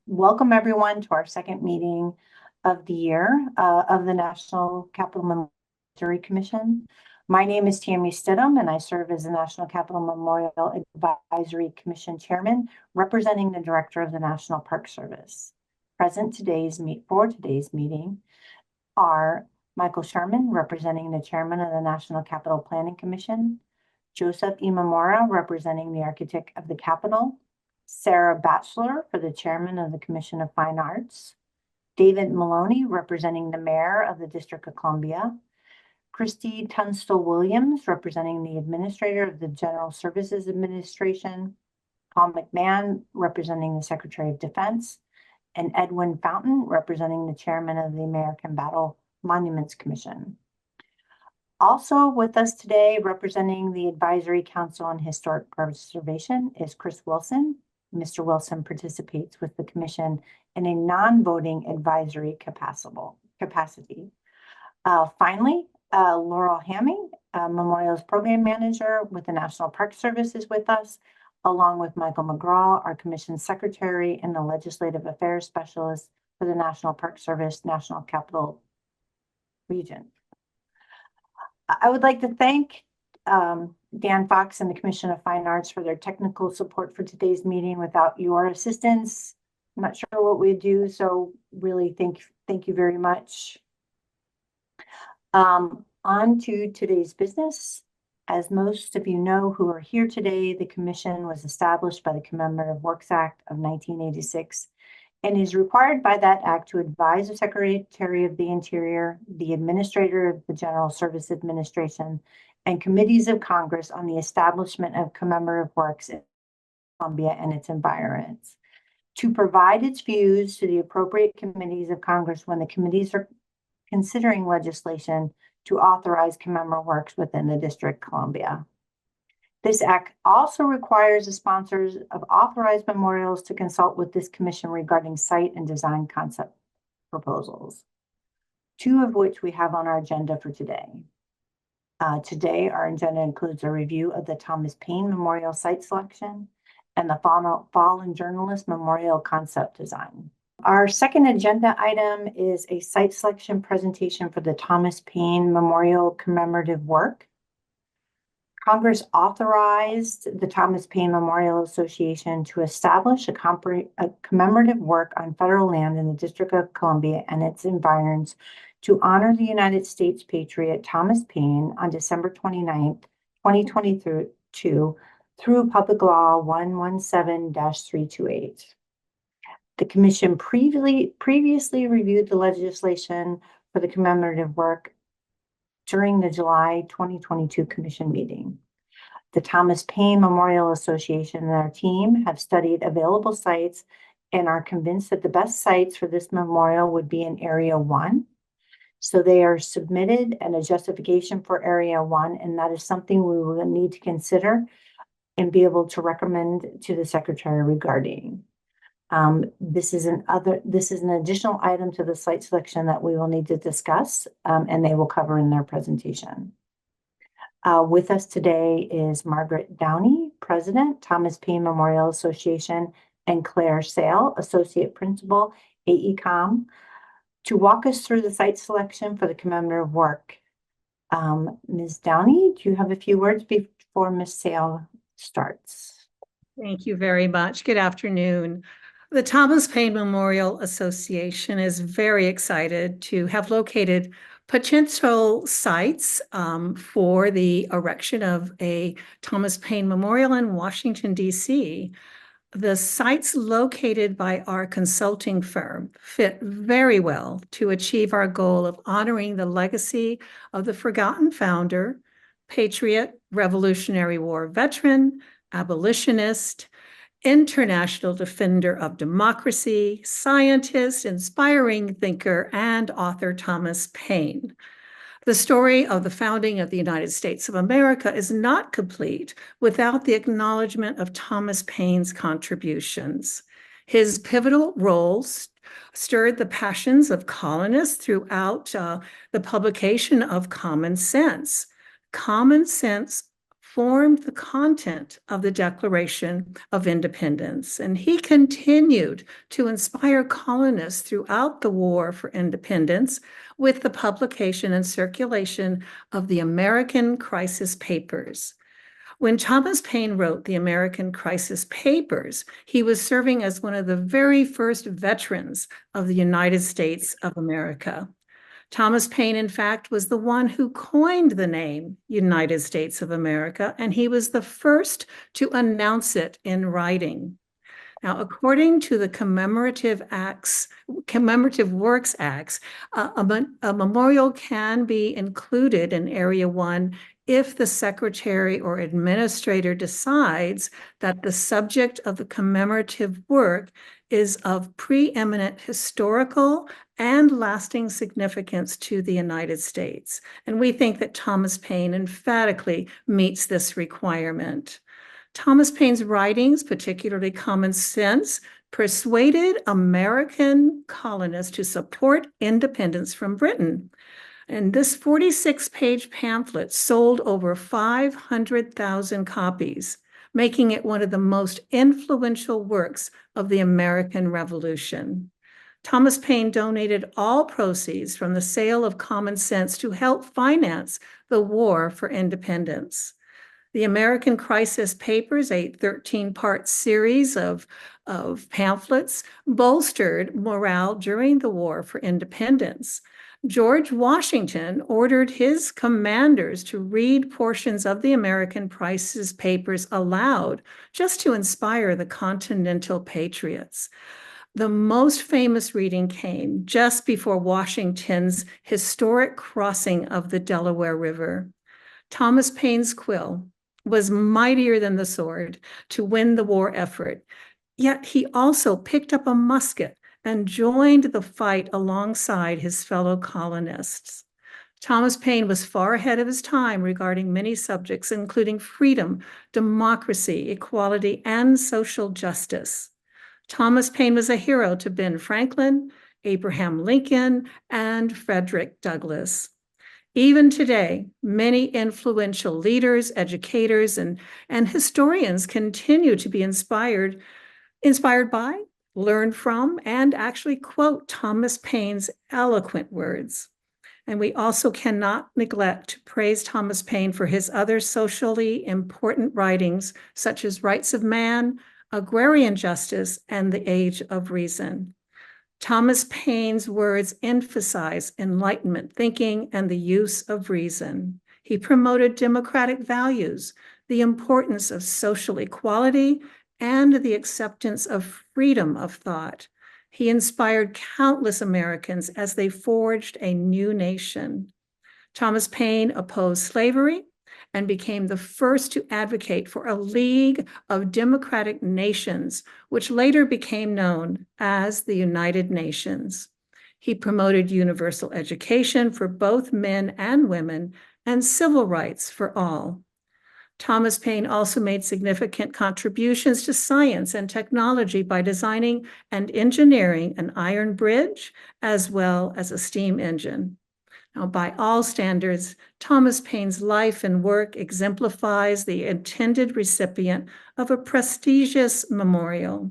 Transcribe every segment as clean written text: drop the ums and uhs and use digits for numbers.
Welcome everyone to our second meeting of the year of the National Capital Memorial Commission. My name is Tammy Stidham, and I serve as the National Capital Memorial Advisory Commission Chairman, representing the Director of the National Park Service. Present for today's meeting are Michael Sherman, representing the Chairman of the National Capital Planning Commission, Joseph Imamura, representing the Architect of the Capitol, Sarah Batchelor for the Chairman of the Commission of Fine Arts, David Maloney representing the Mayor of the District of Columbia, Christy Tunstall-Williams representing the Administrator of the General Services Administration, Paul McMahon representing the Secretary of Defense, and Edwin Fountain representing the Chairman of the American Battle Monuments Commission. Also with us today representing the Advisory Council on Historic Preservation is Chris Wilson. Mr. Wilson participates with the Commission in a non-voting advisory capacity. Finally, Laurel Hamming, Memorials Program Manager with the National Park Service, is with us, along with Michael McGraw, our Commission Secretary and the Legislative Affairs Specialist for the National Park Service, National Capital Region. I would like to thank Dan Fox and the Commission of Fine Arts for their technical support for today's meeting. Without your assistance, I'm not sure what we'd do, so really thank you very much. On to today's business. As most of you know who are here today, the Commission was established by the Commemorative Works Act of 1986 and is required by that act to advise the Secretary of the Interior, the Administrator of the General Service Administration, and committees of Congress on the establishment of commemorative works in Columbia and its environs, to provide its views to the appropriate committees of Congress when the committees are considering legislation to authorize commemorative works within the District of Columbia. This act also requires the sponsors of authorized memorials to consult with this commission regarding site and design concept proposals, two of which we have on our agenda for today. Today, our agenda includes a review of the Thomas Paine Memorial Site Selection and the Fallen Journalist Memorial Concept Design. Our second agenda item is a site selection presentation for the Thomas Paine Memorial Commemorative Work. Congress authorized the Thomas Paine Memorial Association to establish a commemorative work on federal land in the District of Columbia and its environs to honor the United States patriot Thomas Paine on December 29th, 2022 through Public Law 117-328. The Commission previously reviewed the legislation for the commemorative work during the July 2022 Commission meeting. The Thomas Paine Memorial Association and our team have studied available sites and are convinced that the best sites for this memorial would be in Area 1. So they are submitted and a justification for Area 1, and that is something we will need to consider and be able to recommend to the Secretary regarding. This is an additional item to the site selection that we will need to discuss, and they will cover in their presentation. With us today is Margaret Downey, President, Thomas Paine Memorial Association, and Claire Sale, Associate Principal, AECOM, to walk us through the site selection for the commemorative work. Ms. Downey, do you have a few words before Ms. Sale starts? Thank you very much. Good afternoon. The Thomas Paine Memorial Association is very excited to have located potential sites for the erection of a Thomas Paine Memorial in Washington, D.C. The sites located by our consulting firm fit very well to achieve our goal of honoring the legacy of the forgotten founder, patriot, Revolutionary War veteran, abolitionist, international defender of democracy, scientist, inspiring thinker, and author Thomas Paine. The story of the founding of the United States of America is not complete without the acknowledgement of Thomas Paine's contributions. His pivotal roles stirred the passions of colonists throughout the publication of Common Sense. Common Sense formed the content of the Declaration of Independence. And he continued to inspire colonists throughout the War for Independence with the publication and circulation of the American Crisis Papers. When Thomas Paine wrote the American Crisis Papers, he was serving as one of the very first veterans of the United States of America. Thomas Paine, in fact, was the one who coined the name United States of America, and he was the first to announce it in writing. Now, according to the Commemorative Works Acts, a memorial can be included in Area 1 if the secretary or administrator decides that the subject of the commemorative work is of preeminent historical and lasting significance to the United States. And we think that Thomas Paine emphatically meets this requirement. Thomas Paine's writings, particularly Common Sense, persuaded American colonists to support independence from Britain. And this 46-page pamphlet sold over 500,000 copies, making it one of the most influential works of the American Revolution. Thomas Paine donated all proceeds from the sale of Common Sense to help finance the War for Independence. The American Crisis Papers, a 13-part series of pamphlets, bolstered morale during the War for Independence. George Washington ordered his commanders to read portions of the American Crisis Papers aloud, just to inspire the Continental Patriots. The most famous reading came just before Washington's historic crossing of the Delaware River. Thomas Paine's quill was mightier than the sword to win the war effort, yet he also picked up a musket and joined the fight alongside his fellow colonists. Thomas Paine was far ahead of his time regarding many subjects, including freedom, democracy, equality, and social justice. Thomas Paine was a hero to Ben Franklin, Abraham Lincoln, and Frederick Douglass. Even today, many influential leaders, educators, and historians continue to be inspired by, learn from, and actually quote Thomas Paine's eloquent words. And we also cannot neglect to praise Thomas Paine for his other socially important writings, such as Rights of Man, Agrarian Justice, and The Age of Reason. Thomas Paine's words emphasize Enlightenment thinking and the use of reason. He promoted democratic values, the importance of social equality, and the acceptance of freedom of thought. He inspired countless Americans as they forged a new nation. Thomas Paine opposed slavery and became the first to advocate for a League of Democratic Nations, which later became known as the United Nations. He promoted universal education for both men and women and civil rights for all. Thomas Paine also made significant contributions to science and technology by designing and engineering an iron bridge as well as a steam engine. Now, by all standards, Thomas Paine's life and work exemplifies the intended recipient of a prestigious memorial.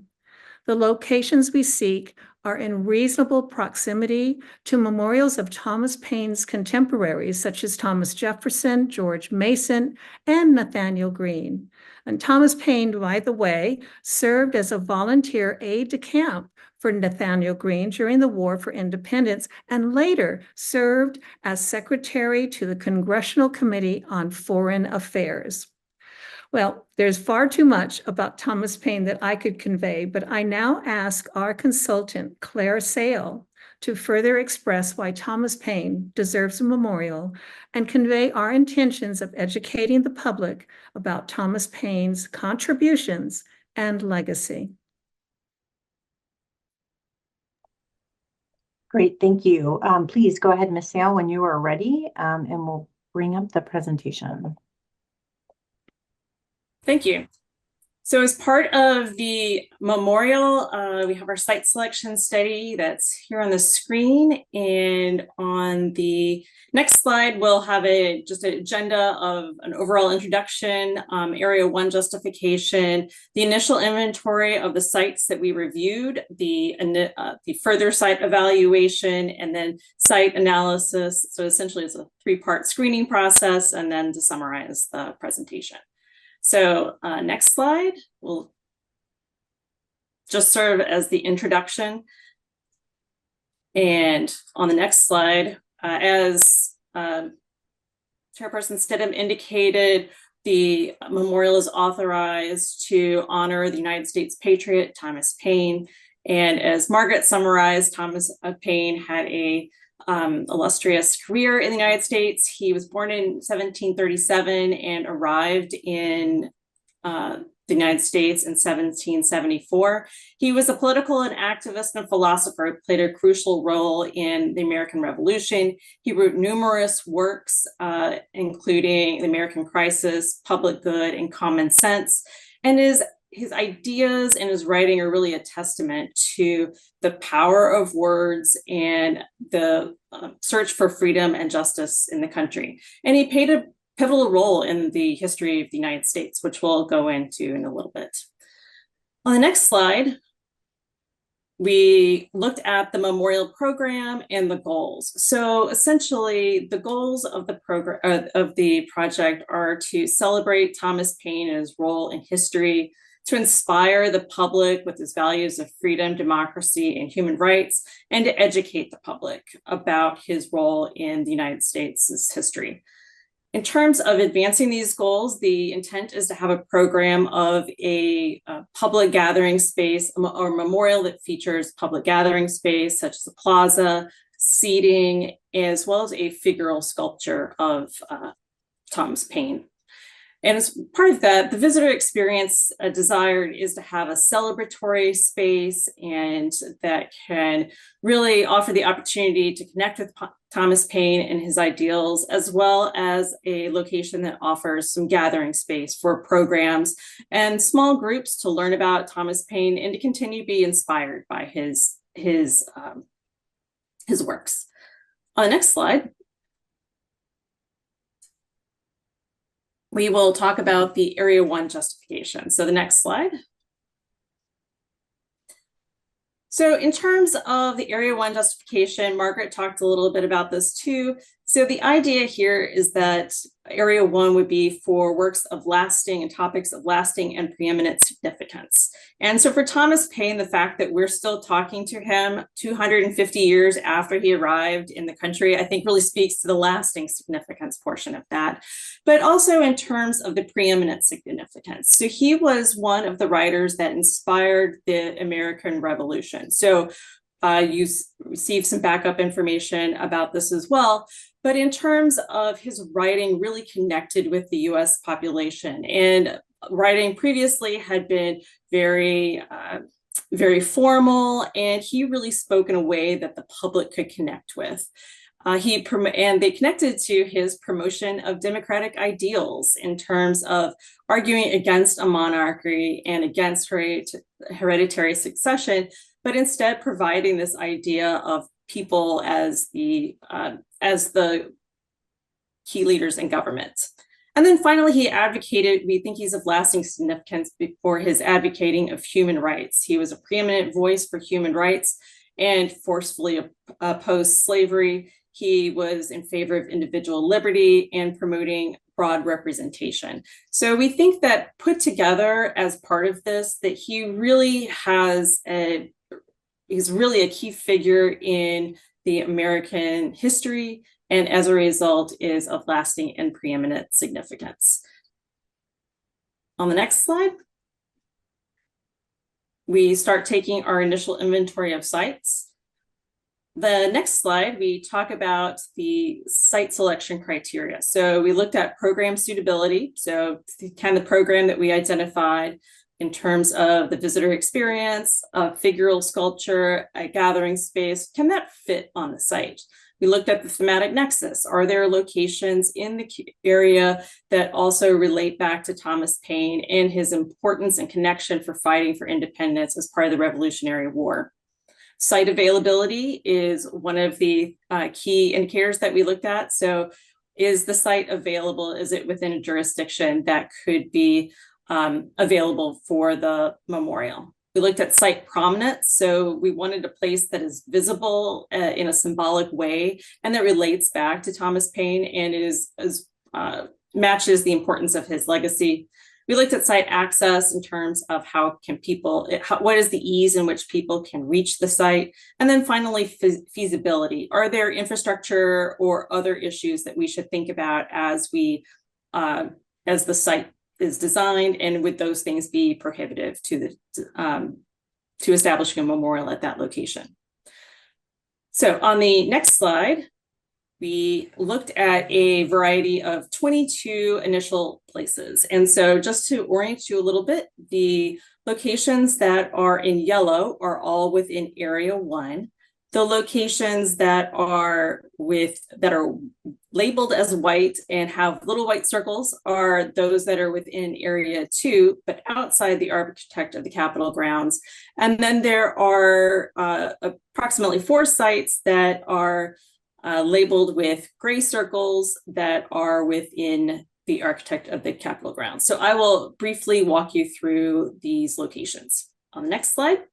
The locations we seek are in reasonable proximity to memorials of Thomas Paine's contemporaries, such as Thomas Jefferson, George Mason, and Nathaniel Greene. And Thomas Paine, by the way, served as a volunteer aide-de-camp for Nathaniel Greene during the War for Independence, and later served as secretary to the Congressional Committee on Foreign Affairs. Well, there's far too much about Thomas Paine that I could convey, but I now ask our consultant, Claire Sale, to further express why Thomas Paine deserves a memorial and convey our intentions of educating the public about Thomas Paine's contributions and legacy. Great, thank you. Please go ahead, Ms. Sale, when you are ready, and we'll bring up the presentation. Thank you. So as part of the memorial, we have our site selection study that's here on the screen. And on the next slide, we'll have just an agenda of an overall introduction, Area 1 justification, the initial inventory of the sites that we reviewed, the further site evaluation, and then site analysis. So essentially it's a 3-part screening process, and then to summarize the presentation. So next slide will just serve as the introduction. And on the next slide, as Chairperson Stidham indicated, the memorial is authorized to honor the United States patriot, Thomas Paine. And as Margaret summarized, Thomas Paine had a illustrious career in the United States. He was born in 1737 and arrived in the United States in 1774. He was a political and activist and philosopher, played a crucial role in the American Revolution. He wrote numerous works, including The American Crisis, Public Good, and Common Sense. And his ideas and his writing are really a testament to the power of words and the search for freedom and justice in the country. And he played a pivotal role in the history of the United States, which we'll go into in a little bit. On the next slide, we looked at the memorial program and the goals. So essentially, the goals of the program of the project are to celebrate Thomas Paine and his role in history, to inspire the public with his values of freedom, democracy, and human rights, and to educate the public about his role in the United States' history. In terms of advancing these goals, the intent is to have a program of a public gathering space or memorial that features public gathering space, such as a plaza, seating, as well as a figural sculpture of Thomas Paine. And as part of that, the visitor experience desired is to have a celebratory space and that can really offer the opportunity to connect with Thomas Paine and his ideals, as well as a location that offers some gathering space for programs and small groups to learn about Thomas Paine and to continue to be inspired by his works. On the next slide, we will talk about the Area 1 justification. So the next slide. So in terms of the Area 1 justification, Margaret talked a little bit about this too. So the idea here is that Area 1 would be for works of lasting and topics of lasting and preeminent significance. And so for Thomas Paine, the fact that we're still talking to him 250 years after he arrived in the country, I think really speaks to the lasting significance portion of that, but also in terms of the preeminent significance. So he was one of the writers that inspired the American Revolution. So you received some backup information about this as well. But in terms of his writing, really connected with the US population, and writing previously had been very formal, and he really spoke in a way that the public could connect with. And they connected to his promotion of democratic ideals in terms of arguing against a monarchy and against hereditary succession, but instead providing this idea of people as the key leaders in government. And then finally, he advocated, we think he's of lasting significance for his advocating of human rights. He was a preeminent voice for human rights and forcefully opposed slavery. He was in favor of individual liberty and promoting broad representation. So we think that put together as part of this, that he really he's really a key figure in the American history, and as a result is of lasting and preeminent significance. On the next slide, we start taking our initial inventory of sites. The next slide, we talk about the site selection criteria. So we looked at program suitability, so kind of the program that we identified in terms of the visitor experience, figural sculpture, a gathering space, can that fit on the site? We looked at the thematic nexus. Are there locations in the area that also relate back to Thomas Paine and his importance and connection for fighting for independence as part of the Revolutionary War? Site availability is one of the key indicators that we looked at. So is the site available? Is it within a jurisdiction that could be available for the memorial? We looked at site prominence. So we wanted a place that is visible in a symbolic way and that relates back to Thomas Paine and matches the importance of his legacy. We looked at site access in terms of how can people, what is the ease in which people can reach the site? And then finally, feasibility. Are there infrastructure or other issues that we should think about as the site is designed, and would those things be prohibitive to establishing a memorial at that location? So on the next slide, we looked at a variety of 22 initial places. And so just to orient you a little bit, the locations that are in yellow are all within Area 1. The locations that are labeled as white and have little white circles are those that are within Area 2, but outside the architect of the Capitol grounds. And then there are approximately 4 sites that are labeled with gray circles that are within the architect of the Capitol grounds. So I will briefly walk you through these locations. On the next slide.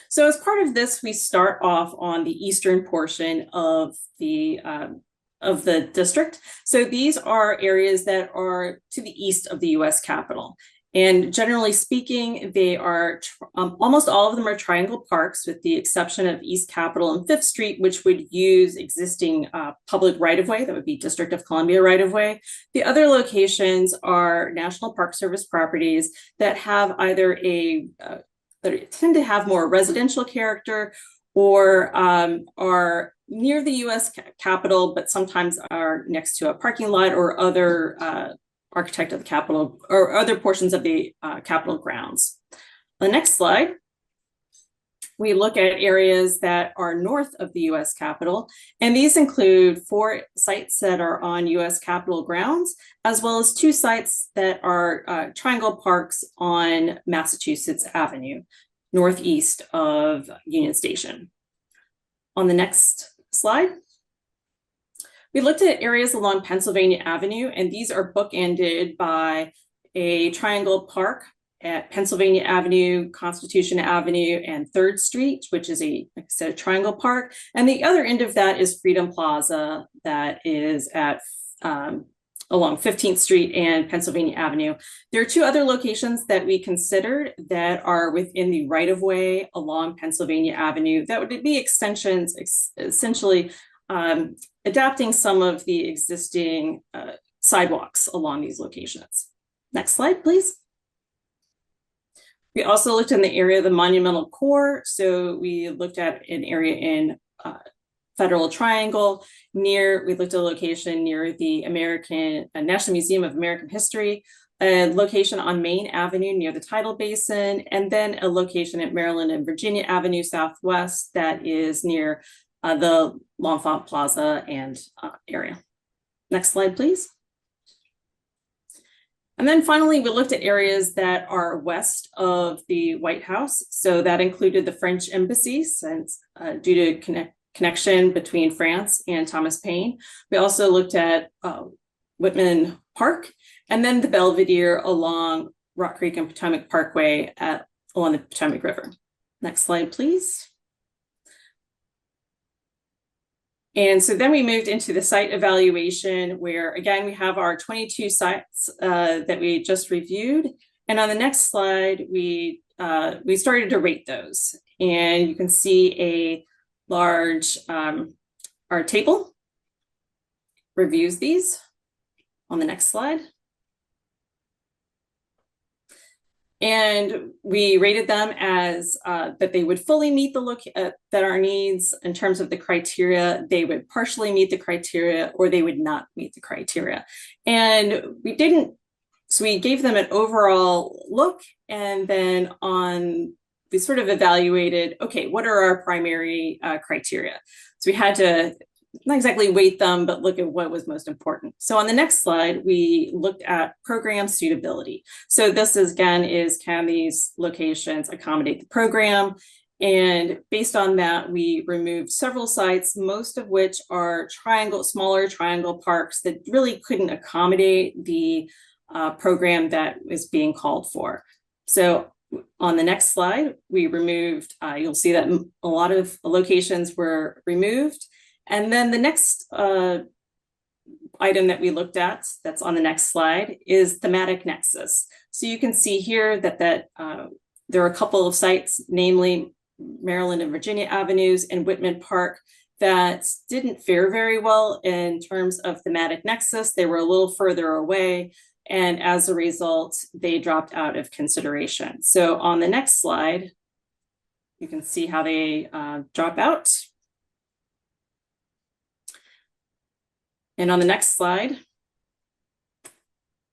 So as part of this, we start off on the eastern portion of the district. So these are areas that are to the east of the U.S. Capitol. And generally speaking, they are almost all of them are triangle parks, with the exception of East Capitol and 5th Street, which would use existing public right-of-way. That would be District of Columbia right-of-way. The other locations are National Park Service properties that have either that tend to have more residential character or are near the U.S. Capitol, but sometimes are next to a parking lot or other architect of the Capitol or other portions of the Capitol grounds. The next slide, we look at areas that are north of the U.S. Capitol, and these include 4 sites that are on U.S. Capitol grounds, as well as 2 sites that are triangle parks on Massachusetts Avenue, northeast of Union Station. On the next slide, we looked at areas along Pennsylvania Avenue, and these are bookended by a triangle park at Pennsylvania Avenue, Constitution Avenue, and 3rd Street, which is like I said, a triangle park. And the other end of that is Freedom Plaza, that is at along 15th Street and Pennsylvania Avenue. There are 2 other locations that we considered that are within the right-of-way along Pennsylvania Avenue. That would be extensions, essentially adapting some of the existing sidewalks along these locations. Next slide, please. We also looked in the area of the Monumental Core. So we looked at an area in Federal Triangle we looked at a location near the National Museum of American History, a location on Main Avenue near the Tidal Basin, and then a location at Maryland and Virginia Avenue Southwest that is near the L'Enfant Plaza and area. Next slide, please. And then finally, we looked at areas that are west of the White House. So that included the French Embassy, since due to connection between France and Thomas Paine. We also looked at Whitman Park, and then the Belvedere along Rock Creek and Potomac Parkway along the Potomac River. Next slide, please. And so then we moved into the site evaluation, where again, we have our 22 sites that we just reviewed. And on the next slide, we started to rate those. And you can see a large, our table reviews these on the next slide. And we rated them as that they would fully meet that our needs in terms of the criteria, they would partially meet the criteria, or they would not meet the criteria. And so we gave them an overall look, and then on we sort of evaluated, okay, what are our primary criteria? So we had to not exactly weight them, but look at what was most important. So on the next slide, we looked at program suitability. So this is, again, is can these locations accommodate the program? And based on that, we removed several sites, most of which are smaller triangle parks that really couldn't accommodate the program that is being called for. So on the next slide, we removed, you'll see that a lot of locations were removed. And then the next item that we looked at, that's on the next slide, is thematic nexus. So you can see here that there are a couple of sites, namely Maryland and Virginia Avenues and Whitman Park, that didn't fare very well in terms of thematic nexus. They were a little further away, and as a result, they dropped out of consideration. So on the next slide, you can see how they drop out. And on the next slide,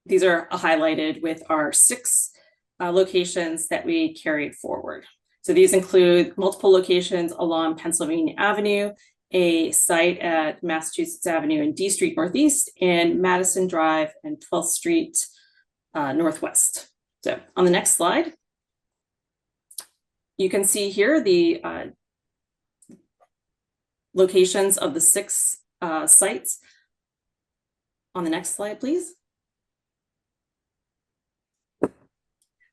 these are highlighted with our 6 locations that we carried forward. So these include multiple locations along Pennsylvania Avenue, a site at Massachusetts Avenue and D Street Northeast, and Madison Drive and 12th Street Northwest. So on the next slide, you can see here the locations of the 6 sites. On the next slide, please.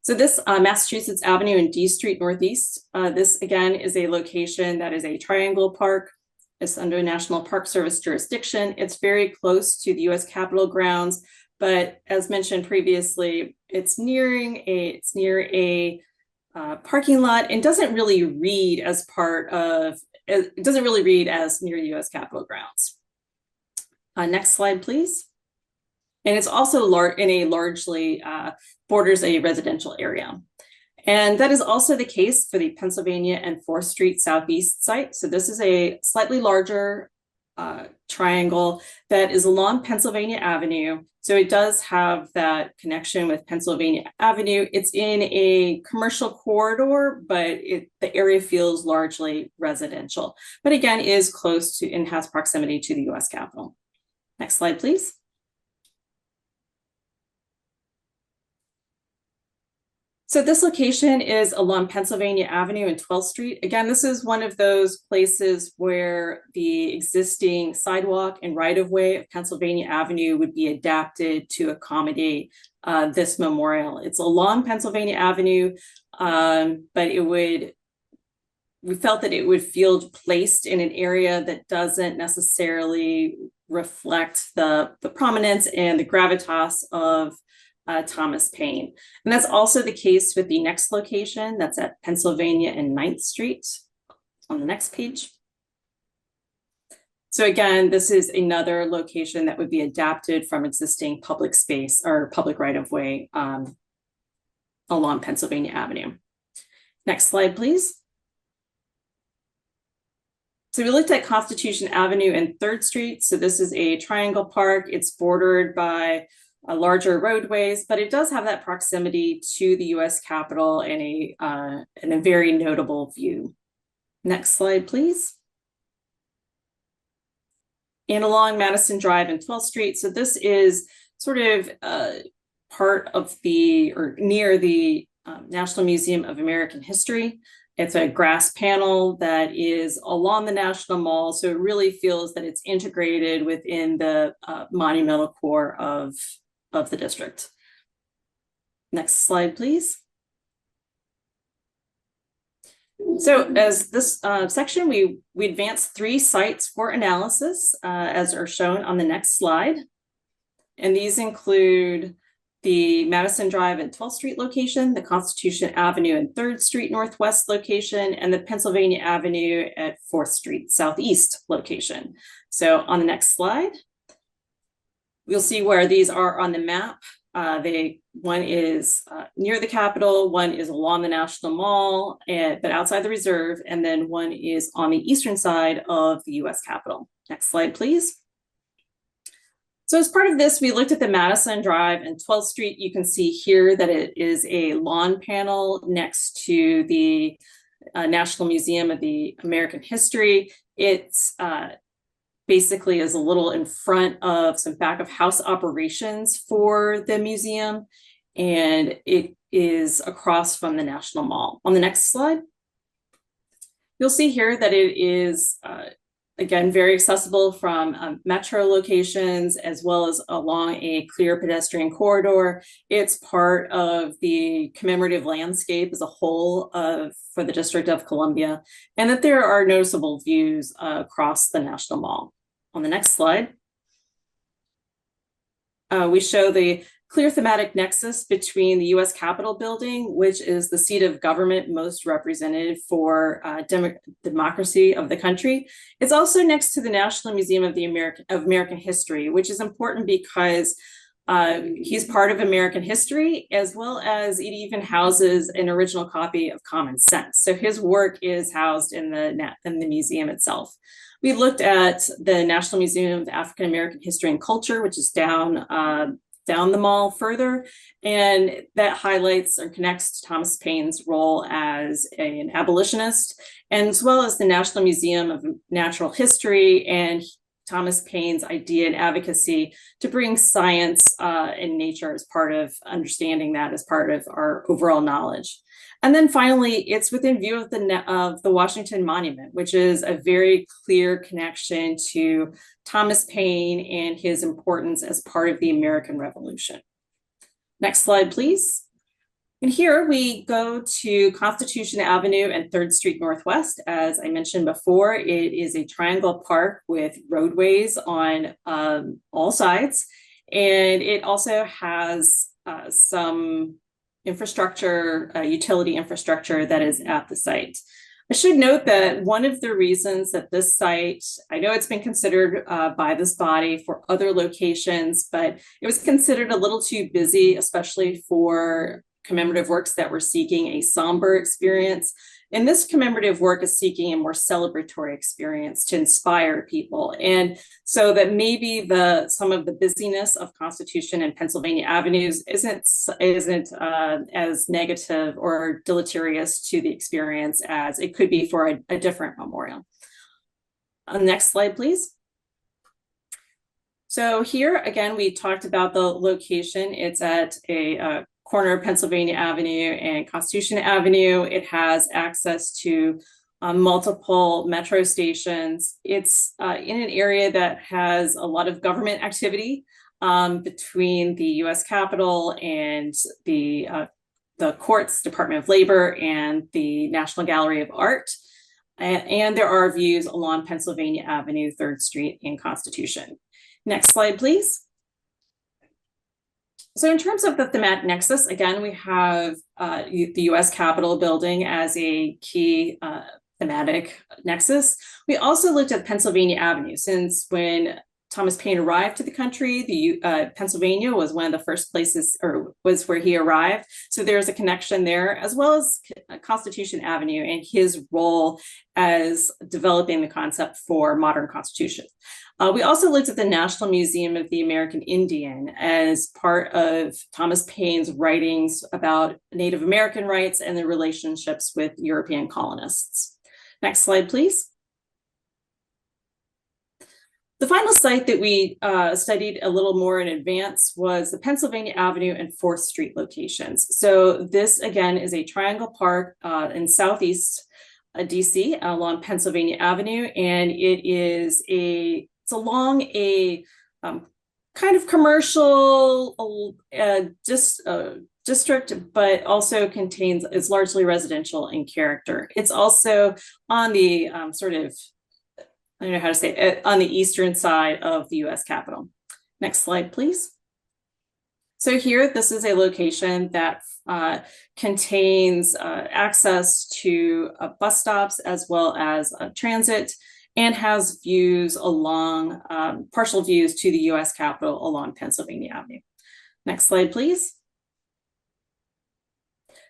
So this Massachusetts Avenue and D Street Northeast, this again is a location that is a triangle park. It's under National Park Service jurisdiction. It's very close to the U.S. Capitol grounds, but as mentioned previously, it's near a parking lot and doesn't really read as near the U.S. Capitol grounds. Next slide, please. And it's also largely borders a residential area. And that is also the case for the Pennsylvania and 4th Street Southeast site. So this is a slightly larger triangle that is along Pennsylvania Avenue. So it does have that connection with Pennsylvania Avenue. It's in a commercial corridor, but the area feels largely residential, but again, is close to and has proximity to the U.S. Capitol. Next slide, please. So this location is along Pennsylvania Avenue and 12th Street. Again, this is one of those places where the existing sidewalk and right-of-way of Pennsylvania Avenue would be adapted to accommodate this memorial. It's along Pennsylvania Avenue, but we felt that it would feel placed in an area that doesn't necessarily reflect the prominence and the gravitas of Thomas Paine. And that's also the case with the next location, that's at Pennsylvania and 9th Street on the next page. So again, this is another location that would be adapted from existing public space or public right-of-way along Pennsylvania Avenue. Next slide, please. So we looked at Constitution Avenue and 3rd Street. So this is a triangle park. It's bordered by larger roadways, but it does have that proximity to the U.S. Capitol and a very notable view. Next slide, please. And along Madison Drive and 12th Street. So this is sort of part of near the National Museum of American History. It's a grass panel that is along the National Mall. So it really feels that it's integrated within the monumental core of the district. Next slide, please. So as this section, we advanced 3 sites for analysis, as are shown on the next slide. And these include the Madison Drive and 12th Street location, the Constitution Avenue and 3rd Street Northwest location, and the Pennsylvania Avenue at 4th Street Southeast location. So on the next slide, we'll see where these are on the map. One is near the Capitol, one is along the National Mall, but outside the reserve, and then one is on the eastern side of the U.S. Capitol. Next slide, please. So as part of this, we looked at the Madison Drive and 12th Street. You can see here that it is a lawn panel next to the National Museum of the American History. It's basically is a little in front of some back of house operations for the museum, and it is across from the National Mall. On the next slide, you'll see here that it is again, very accessible from metro locations as well as along a clear pedestrian corridor. It's part of the commemorative landscape as a whole for the District of Columbia, and that there are noticeable views across the National Mall. On the next slide, we show the clear thematic nexus between the U.S. Capitol building, which is the seat of government most represented for democracy of the country. It's also next to the National Museum of American History, which is important because he's part of American history, as well as it even houses an original copy of Common Sense. So his work is housed in the museum itself. We looked at the National Museum of African American History and Culture, which is down the mall further, and that highlights or connects to Thomas Paine's role as an abolitionist, and as well as the National Museum of Natural History and Thomas Paine's idea and advocacy to bring science and nature as part of understanding that as part of our overall knowledge. And then finally, it's within view of the Washington Monument, which is a very clear connection to Thomas Paine and his importance as part of the American Revolution. Next slide, please. And here we go to Constitution Avenue and 3rd Street Northwest. As I mentioned before, it is a triangle park with roadways on all sides. And it also has some infrastructure, utility infrastructure that is at the site. I should note that one of the reasons that this site, I know it's been considered by this body for other locations, but it was considered a little too busy, especially for commemorative works that were seeking a somber experience. And this commemorative work is seeking a more celebratory experience to inspire people. And so that maybe some of the busyness of Constitution and Pennsylvania Avenues isn't as negative or deleterious to the experience as it could be for a different memorial. Next slide, please. So here, again, we talked about the location. It's at a corner of Pennsylvania Avenue and Constitution Avenue. It has access to multiple metro stations. It's in an area that has a lot of government activity between the U.S. Capitol and the courts, Department of Labor, and the National Gallery of Art. And there are views along Pennsylvania Avenue, 3rd Street, and Constitution. Next slide, please. So in terms of the thematic nexus, again, we have the U.S. Capitol building as a key thematic nexus. We also looked at Pennsylvania Avenue, since when Thomas Paine arrived to the country, Pennsylvania was one of the first places, or was where he arrived. So there's a connection there, as well as Constitution Avenue and his role as developing the concept for modern constitution. We also looked at the National Museum of the American Indian as part of Thomas Paine's writings about Native American rights and their relationships with European colonists. Next slide, please. The final site that we studied a little more in advance was the Pennsylvania Avenue and 4th Street locations. So this, again, is a triangle park in Southeast DC along Pennsylvania Avenue, and it's along a kind of commercial district, but also it's largely residential in character. It's also on the I don't know how to say it, on the eastern side of the U.S. Capitol. Next slide, please. So here, this is a location that contains access to bus stops as well as transit, and has views along, partial views to the U.S. Capitol along Pennsylvania Avenue. Next slide, please.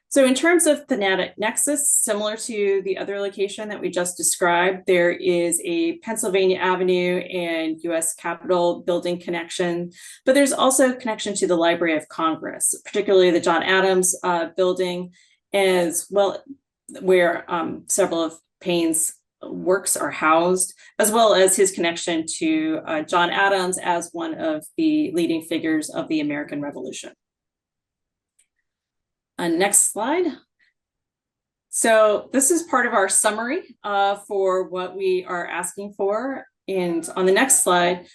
So in terms of thematic nexus, similar to the other location that we just described, there is a Pennsylvania Avenue and US Capitol building connection, but there's also a connection to the Library of Congress, particularly the John Adams building, as well, where several of Paine's works are housed, as well as his connection to John Adams as one of the leading figures of the American Revolution. Next slide. So this is part of our summary for what we are asking for. And on the next slide,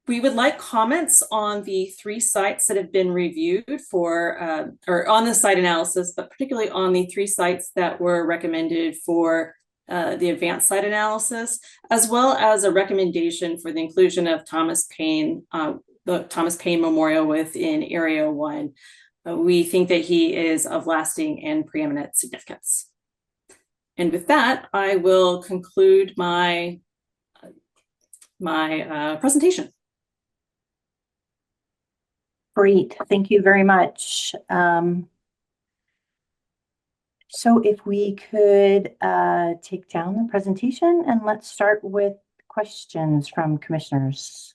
we would like comments on the 3 sites that have been reviewed for, or on the site analysis, but particularly on the 3 sites that were recommended for the advanced site analysis, as well as a recommendation for the inclusion of Thomas Paine, the Thomas Paine Memorial within Area 1. We think that he is of lasting and preeminent significance. And with that, I will conclude my presentation. Great, thank you very much. So if we could take down the presentation, and let's start with questions from commissioners.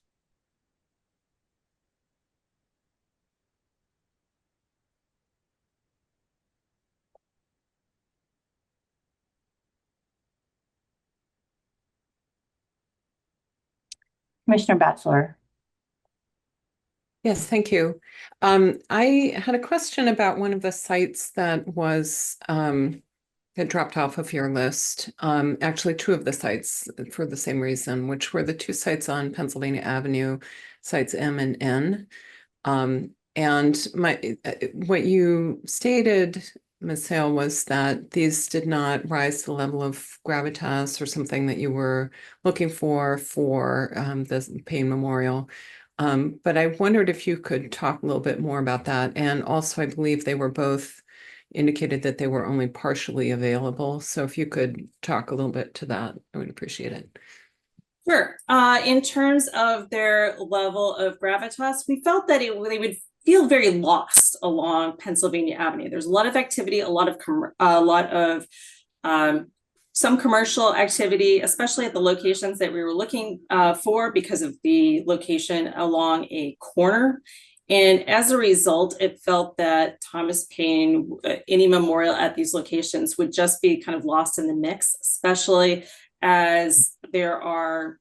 Commissioner Batchelor. Yes, thank you. I had a question about one of the sites that was that dropped off of your list. Actually, 2 of the sites for the same reason, which were the 2 sites on Pennsylvania Avenue, sites M and N. And what you stated, Ms. Sale, was that these did not rise to the level of gravitas or something that you were looking for the Paine Memorial. But I wondered if you could talk a little bit more about that. And also, I believe they were both indicated that they were only partially available. So if you could talk a little bit to that, I would appreciate it. Sure. In terms of their level of gravitas, we felt that they would feel very lost along Pennsylvania Avenue. There's a lot of activity, a lot of some commercial activity, especially at the locations that we were looking for because of the location along a corner. And as a result, it felt that Thomas Paine, any memorial at these locations would just be kind of lost in the mix, especially as there are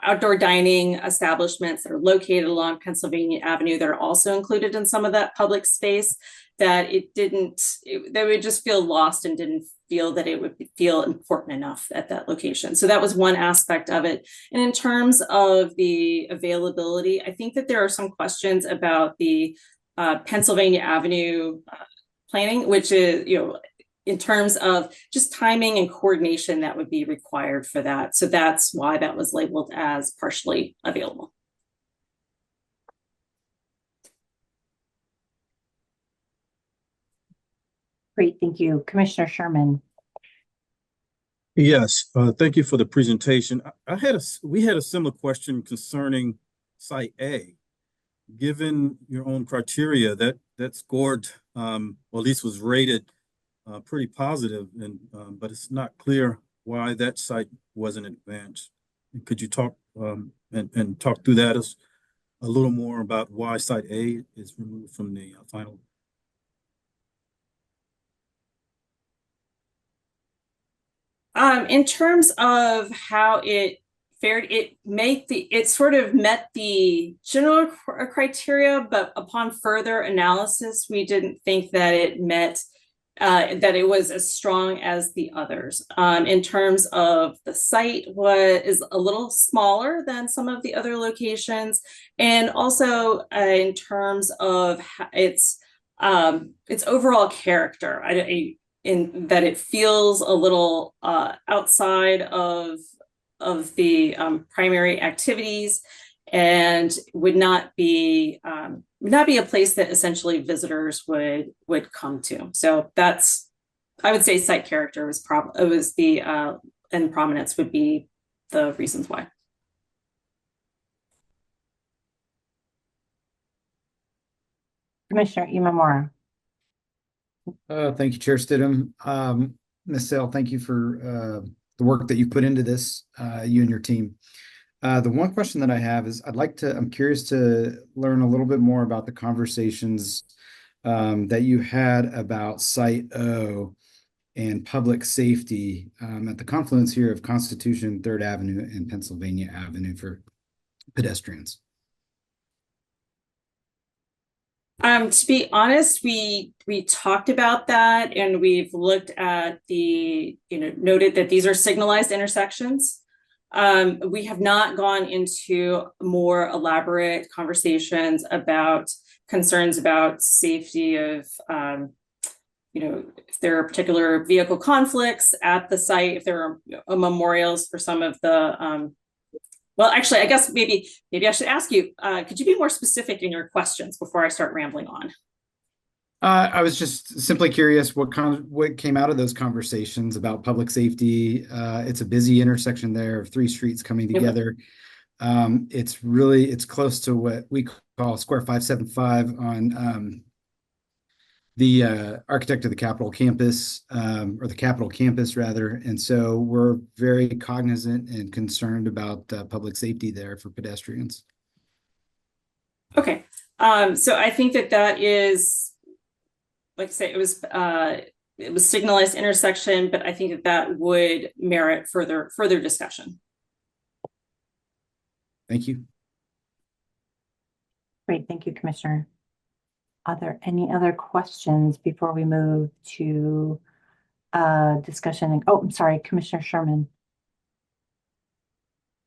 outdoor dining establishments that are located along Pennsylvania Avenue that are also included in some of that public space, that they would just feel lost and didn't feel that it would feel important enough at that location. So that was one aspect of it. And in terms of the availability, I think that there are some questions about the Pennsylvania Avenue planning, which is, in terms of just timing and coordination that would be required for that. So that's why that was labeled as partially available. Great, thank you. Commissioner Sherman. Yes, thank you for the presentation. We had a similar question concerning Site A. Given your own criteria, that scored, or at least was rated pretty positive, but it's not clear why that site wasn't advanced. Could you talk and talk through that a little more about why Site A is removed from the final? In terms of how it fared, it sort of met the general criteria, but upon further analysis, we didn't think that it met that it was as strong as the others. In terms of the site, is a little smaller than some of the other locations, and also in terms of its overall character. In that it feels a little outside of the primary activities, and would not be a place that essentially visitors would come to. So that's, I would say, site character was and prominence would be the reasons why. Commissioner Imamura. Thank you, Chair Stidham. Ms. Sale, thank you for the work that you've put into this, you and your team. The one question that I have is I'm curious to learn a little bit more about the conversations that you had about Site O and public safety at the confluence here of Constitution, 3rd Avenue, and Pennsylvania Avenue for pedestrians. To be honest, we talked about that, and we've looked at noted that these are signalized intersections. We have not gone into more elaborate conversations about concerns about safety of, if there are particular vehicle conflicts at the site, if there are memorials for some of the, well, actually, I guess maybe I should ask you, could you be more specific in your questions before I start rambling on? I was just simply curious what came out of those conversations about public safety. It's a busy intersection there of 3 streets coming together. It's close to what we call Square 575 on the architect of the Capitol campus, or the Capitol campus rather. And so we're very cognizant and concerned about public safety there for pedestrians. Okay. So I think that is, like I say, it was signalized intersection, but I think that would merit further discussion. Thank you. Great, thank you, Commissioner. Are there any other questions before we move to discussion? Oh, I'm sorry, Commissioner Sherman.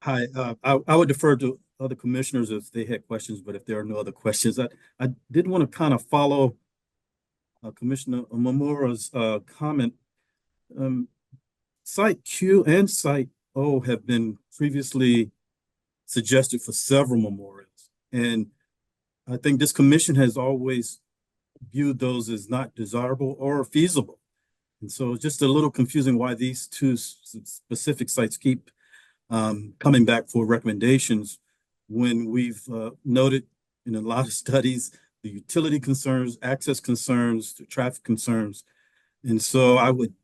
Hi, I would defer to other commissioners if they had questions, but if there are no other questions, I did want to kind of follow Commissioner Momoro's comment. Site Q and Site O have been previously suggested for several memorials, and I think this commission has always viewed those as not desirable or feasible. And so it's just a little confusing why these 2 specific sites keep coming back for recommendations when we've noted in a lot of studies the utility concerns, access concerns, the traffic concerns. And so I would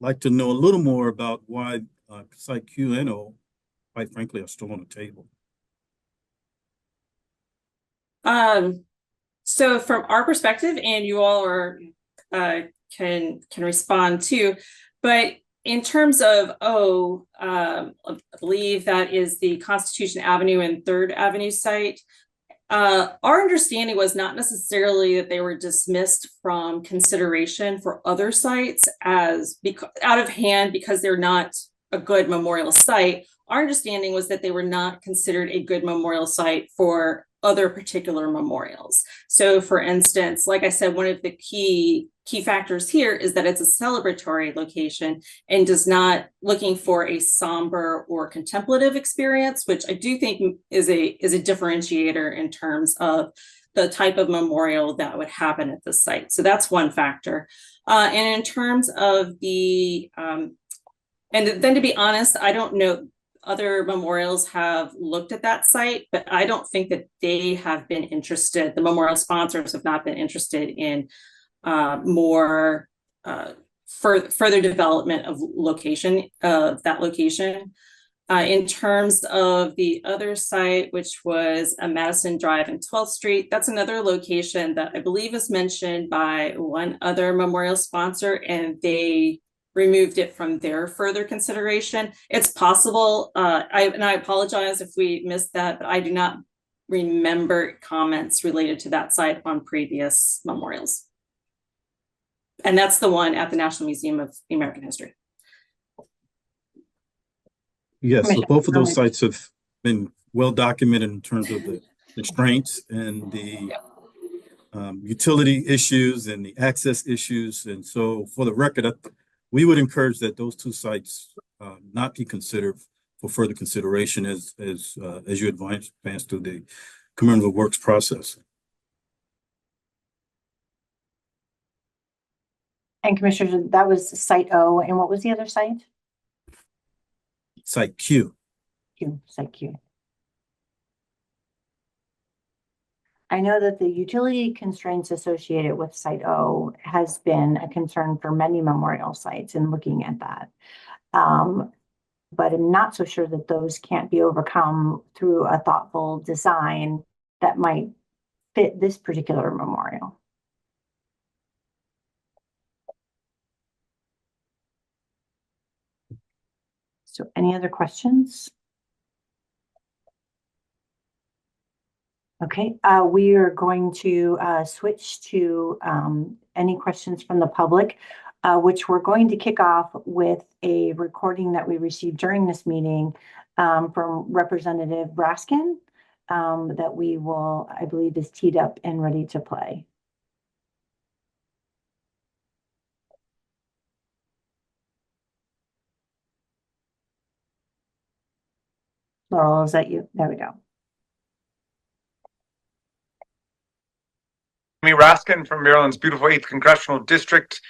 like to know a little more about why Site Q and O, quite frankly, are still on the table. So from our perspective, and you all are can respond too, but in terms of I believe that is the Constitution Avenue and 3rd Avenue site. Our understanding was not necessarily that they were dismissed from consideration for other sites as out of hand because they're not a good memorial site. Our understanding was that they were not considered a good memorial site for other particular memorials. So for instance, like I said, one of the key factors here is that it's a celebratory location and does not looking for a somber or contemplative experience, which I do think is a differentiator in terms of the type of memorial that would happen at the site. So that's one factor. And in terms of the, and then to be honest, I don't know, other memorials have looked at that site, but I don't think that they have been interested. The memorial sponsors have not been interested in more further development of that location. In terms of the other site, which was Madison Drive and 12th Street, that's another location that I believe is mentioned by one other memorial sponsor, and they removed it from their further consideration. It's possible, I apologize if we missed that, but I do not remember comments related to that site on previous memorials. And that's the one at the National Museum of American History. Yes, so both of those sites have been well documented in terms of the constraints and the utility issues and the access issues. And so for the record, we would encourage that those 2 sites not be considered for further consideration as you advance through the commemorative works process. And Commissioner, that was Site O, and what was the other site? Site Q. Site Q. I know that the utility constraints associated with Site O has been a concern for many memorial sites in looking at that. But I'm not so sure that those can't be overcome through a thoughtful design that might fit this particular memorial. So any other questions? Okay, we are going to switch to any questions from the public, which we're going to kick off with a recording that we received during this meeting from Representative Raskin that we will, I believe, is teed up and ready to play. Laurel, is that you? There we go. Raskin from Maryland's beautiful 8th Congressional District.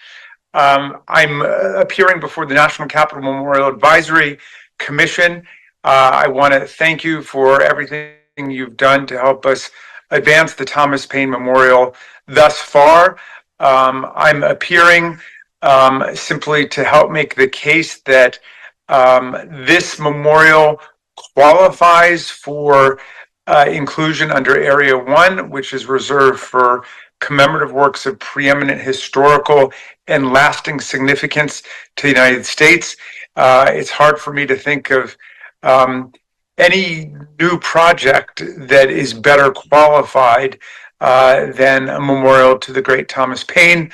I'm appearing before the National Capital Memorial Advisory Commission. I want to thank you for everything you've done to help us advance the Thomas Paine Memorial thus far. I'm appearing simply to help make the case that this memorial qualifies for inclusion under Area 1, which is reserved for commemorative works of preeminent historical and lasting significance to the United States. It's hard for me to think of any new project that is better qualified than a memorial to the great Thomas Paine,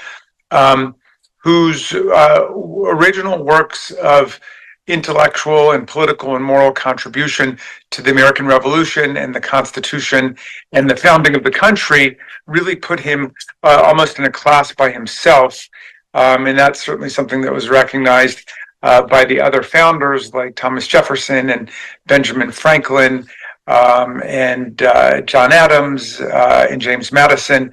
whose original works of intellectual and political and moral contribution to the American Revolution and the Constitution and the founding of the country really put him almost in a class by himself. And that's certainly something that was recognized by the other founders like Thomas Jefferson and Benjamin Franklin and John Adams and James Madison.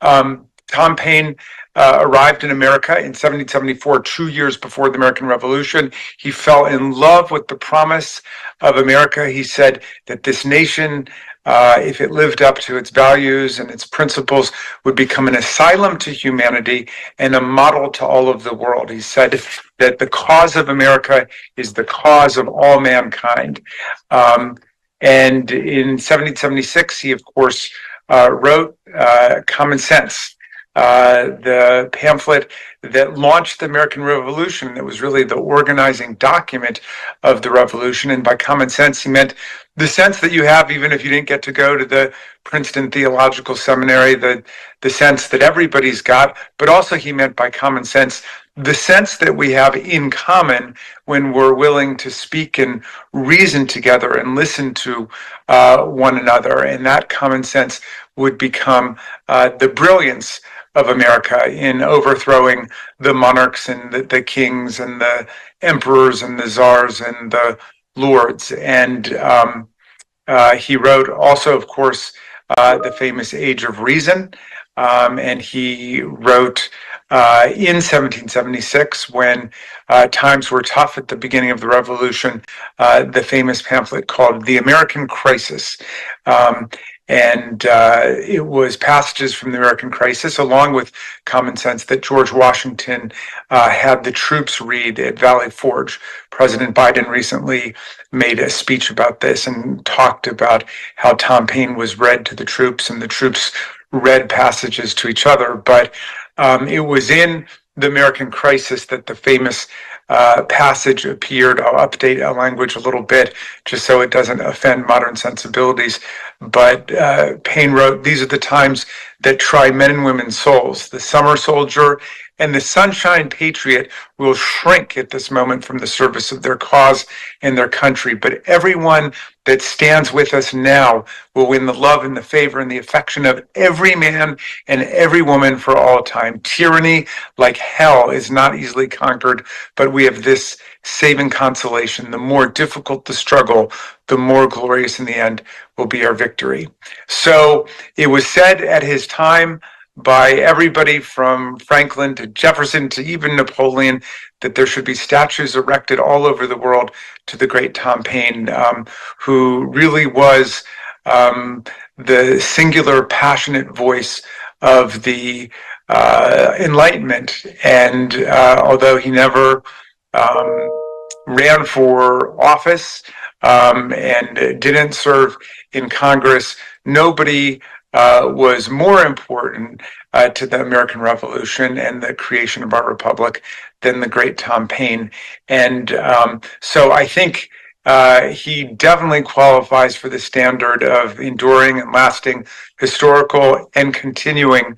Tom Paine arrived in America in 1774, 2 years before the American Revolution. He fell in love with the promise of America. He said that this nation, if it lived up to its values and its principles, would become an asylum to humanity and a model to all of the world. He said that the cause of America is the cause of all mankind. And in 1776, he, of course, wrote Common Sense, the pamphlet that launched the American Revolution. That was really the organizing document of the revolution. And by common sense, he meant the sense that you have even if you didn't get to go to the Princeton Theological Seminary, the sense that everybody's got, but also he meant by common sense the sense that we have in common when we're willing to speak and reason together and listen to one another. And that common sense would become the brilliance of America in overthrowing the monarchs and the kings and the emperors and the czars and the lords. And he wrote also, of course, the famous Age of Reason. And he wrote in 1776, when times were tough at the beginning of the Revolution, the famous pamphlet called The American Crisis. And it was passages from the American Crisis, along with Common Sense, that George Washington had the troops read at Valley Forge. President Biden recently made a speech about this and talked about how Tom Paine was read to the troops and the troops read passages to each other. But it was in the American Crisis that the famous passage appeared. I'll update our language a little bit just so it doesn't offend modern sensibilities. But Paine wrote, "These are the times that try men and women's souls. The summer soldier and the sunshine patriot will shrink at this moment from the service of their cause and their country. But everyone that stands with us now will win the love and the favor and the affection of every man and every woman for all time. Tyranny, like hell, is not easily conquered, but we have this saving consolation. The more difficult the struggle, the more glorious in the end will be our victory." So it was said at his time by everybody from Franklin to Jefferson to even Napoleon that there should be statues erected all over the world to the great Tom Paine, who really was the singular, passionate voice of the Enlightenment. And although he never ran for office and didn't serve in Congress, nobody was more important to the American Revolution and the creation of our republic than the great Tom Paine. And so I think he definitely qualifies for the standard of enduring and lasting historical and continuing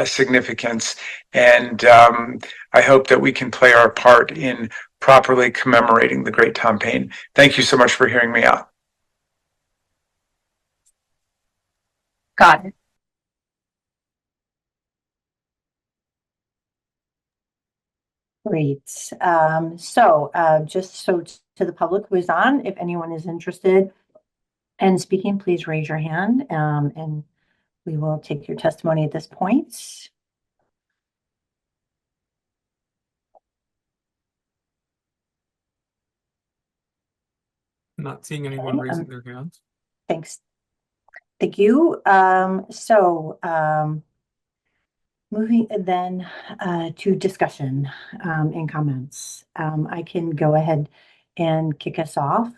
significance. And I hope that we can play our part in properly commemorating the great Tom Paine. Thank you so much for hearing me out. Got it. Great. Just so to the public who is on, if anyone is interested in speaking, please raise your hand, and we will take your testimony at this point. Not seeing anyone raising their hands. Thanks. Thank you. Moving then to discussion and comments. I can go ahead and kick us off.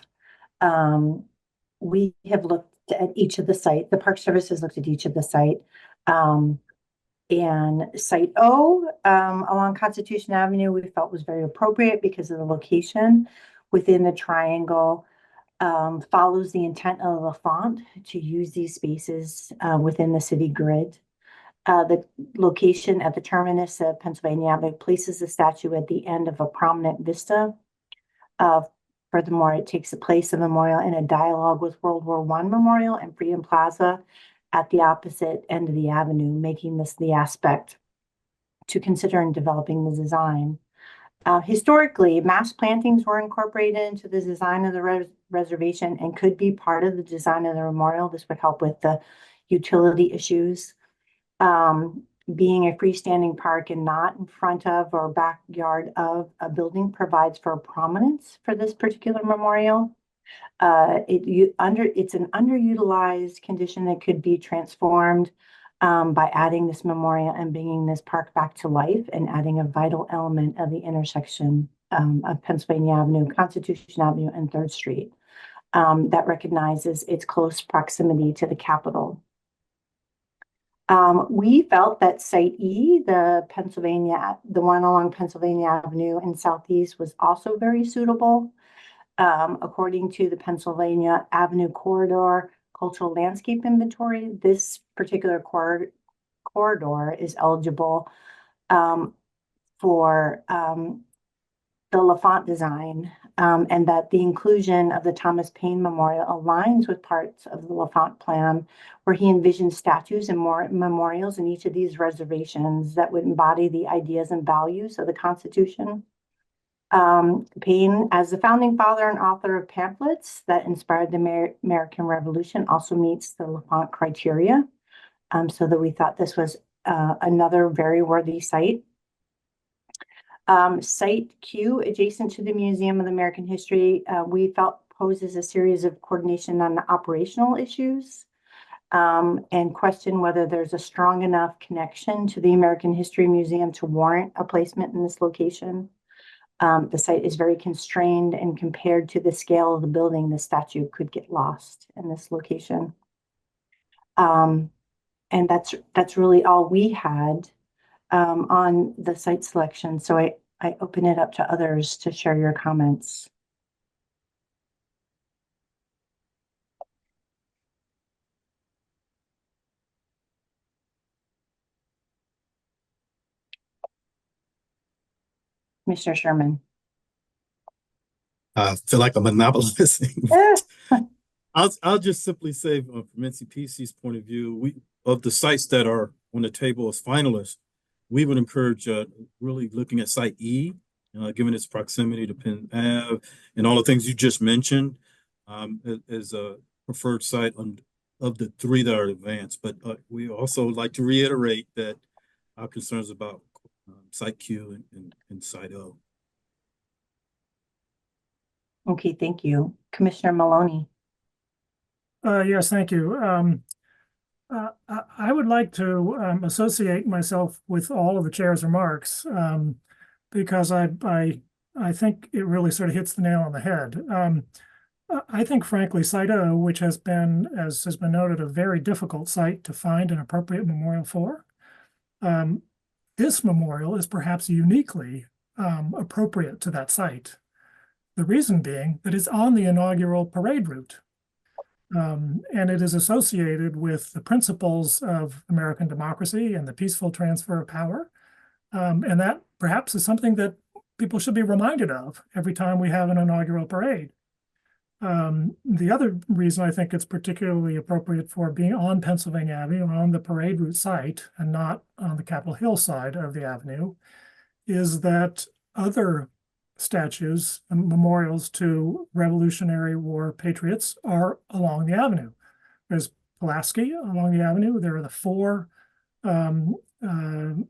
We have looked at each of the sites. The Park Service has looked at each of the site. And Site O along Constitution Avenue, we felt was very appropriate because of the location within the triangle. Follows the intent of LaFont to use these spaces within the city grid. The location at the terminus of Pennsylvania Avenue places the statue at the end of a prominent vista. Furthermore, it takes the place of memorial in a dialogue with World War I Memorial and Freedom Plaza at the opposite end of the avenue, making this the aspect to consider in developing the design. Historically, mass plantings were incorporated into the design of the reservation and could be part of the design of the memorial. This would help with the utility issues. Being a freestanding park and not in front of or backyard of a building provides for prominence for this particular memorial. It's an underutilized condition that could be transformed by adding this memorial and bringing this park back to life and adding a vital element of the intersection of Pennsylvania Avenue, Constitution Avenue, and 3rd Street that recognizes its close proximity to the Capitol. We felt that Site E, the one along Pennsylvania Avenue in Southeast, was also very suitable. According to the Pennsylvania Avenue Corridor Cultural Landscape Inventory, this particular corridor is eligible for the LaFont design, and that the inclusion of the Thomas Paine Memorial aligns with parts of the LaFont plan, where he envisioned statues and more memorials in each of these reservations that would embody the ideas and values of the Constitution. Paine, as the founding father and author of pamphlets that inspired the American Revolution, also meets the LaFont criteria, so that we thought this was another very worthy site. Site Q, adjacent to the Museum of American History, we felt poses a series of coordination on the operational issues and question whether there's a strong enough connection to the American History Museum to warrant a placement in this location. The site is very constrained, and compared to the scale of the building, the statue could get lost in this location. And that's really all we had on the site selection. So I open it up to others to share your comments. Mr. Sherman. I feel like I'm monopolizing. I'll just simply say from NCPC's point of view, of the sites that are on the table as finalists, we would encourage really looking at Site E, given its proximity to Penn Ave and all the things you just mentioned, as a preferred site of the three that are advanced. But we also like to reiterate that our concerns about Site Q and Site O. Okay, thank you. Commissioner Maloney. Yes, thank you. I would like to associate myself with all of the chair's remarks because I think it really sort of hits the nail on the head. I think, frankly, Site O, which has been, as has been noted, a very difficult site to find an appropriate memorial for. This memorial is perhaps uniquely appropriate to that site. The reason being that it's on the inaugural parade route. And it is associated with the principles of American democracy and the peaceful transfer of power. And that perhaps is something that people should be reminded of every time we have an inaugural parade. The other reason I think it's particularly appropriate for being on Pennsylvania Avenue, on the parade route site, and not on the Capitol Hill side of the avenue, is that other statues and memorials to Revolutionary War patriots are along the avenue. There's Pulaski along the avenue. There are the 4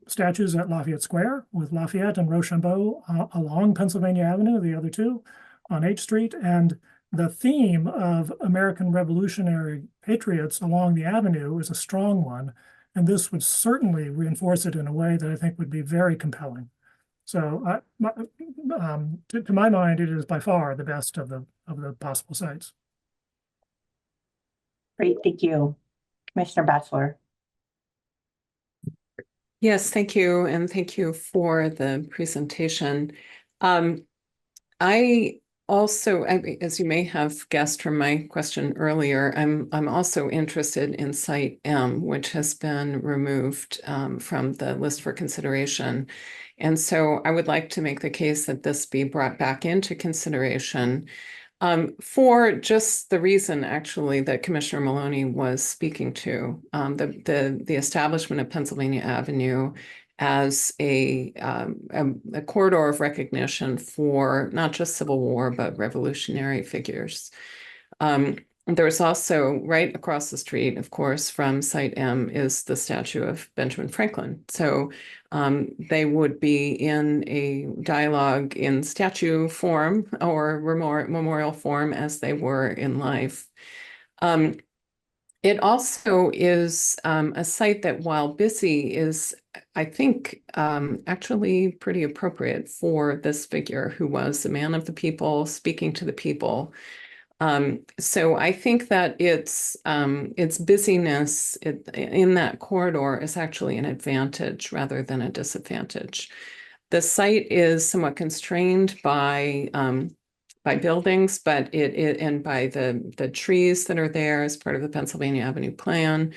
statues at Lafayette Square with Lafayette and Rochambeau along Pennsylvania Avenue, the other 2 on H Street. And the theme of American Revolutionary patriots along the avenue is a strong one. And this would certainly reinforce it in a way that I think would be very compelling. So to my mind, it is by far the best of the possible sites. Great, thank you. Commissioner Batchelor. Yes, thank you. And thank you for the presentation. I also, as you may have guessed from my question earlier, I'm also interested in Site M, which has been removed from the list for consideration. And so I would like to make the case that this be brought back into consideration for just the reason, actually, that Commissioner Maloney was speaking to, the establishment of Pennsylvania Avenue as a corridor of recognition for not just Civil War, but revolutionary figures. There's also, right across the street, of course, from Site M is the statue of Benjamin Franklin. So they would be in a dialogue in statue form or memorial form as they were in life. It also is a site that, while busy, is, I think, actually pretty appropriate for this figure who was a man of the people, speaking to the people. So I think that its busyness in that corridor is actually an advantage rather than a disadvantage. The site is somewhat constrained by buildings, but and by the trees that are there as part of the Pennsylvania Avenue plan.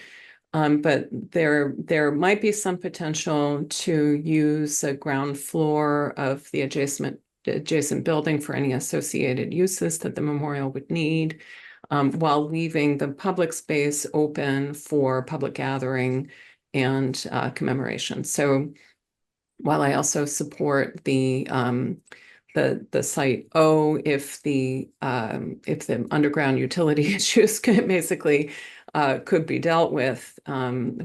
But there might be some potential to use a ground floor of the adjacent building for any associated uses that the memorial would need, while leaving the public space open for public gathering and commemoration. So while I also support the Site O, if the underground utility issues basically could be dealt with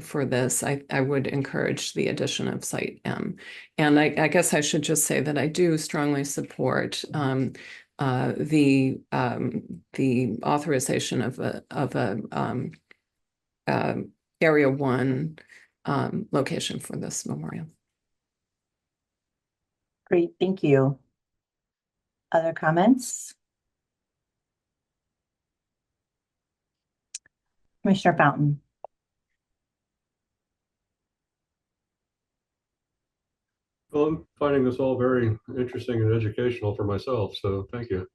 for this, I would encourage the addition of Site M. And I guess I should just say that I do strongly support the authorization of a Area 1 location for this memorial. Great, thank you. Other comments? Commissioner Fountain. Well, I'm finding this all very interesting and educational for myself, so thank you.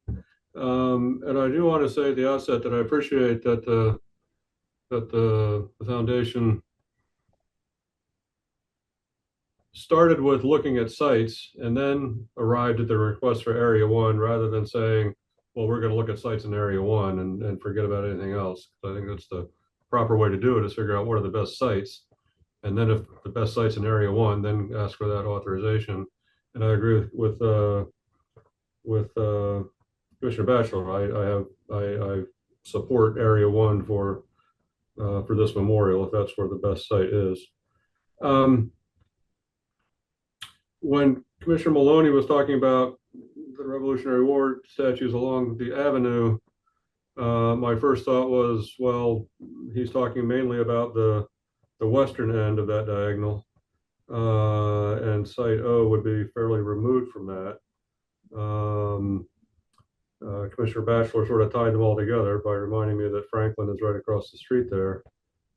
And I do want to say at the outset that I appreciate that the foundation started with looking at sites and then arrived at the request for Area 1 rather than saying, well, we're going to look at sites in Area 1 and forget about anything else. I think that's the proper way to do it, is figure out what are the best sites. And then if the best sites in Area 1, then ask for that authorization. And I agree with Commissioner Batchelor. I support Area 1 for this memorial if that's where the best site is. When Commissioner Maloney was talking about the Revolutionary War statues along the avenue, My first thought was, well, he's talking mainly about the western end of that diagonal, and site O would be fairly removed from that. Commissioner Batchelor sort of tied them all together by reminding me that Franklin is right across the street there,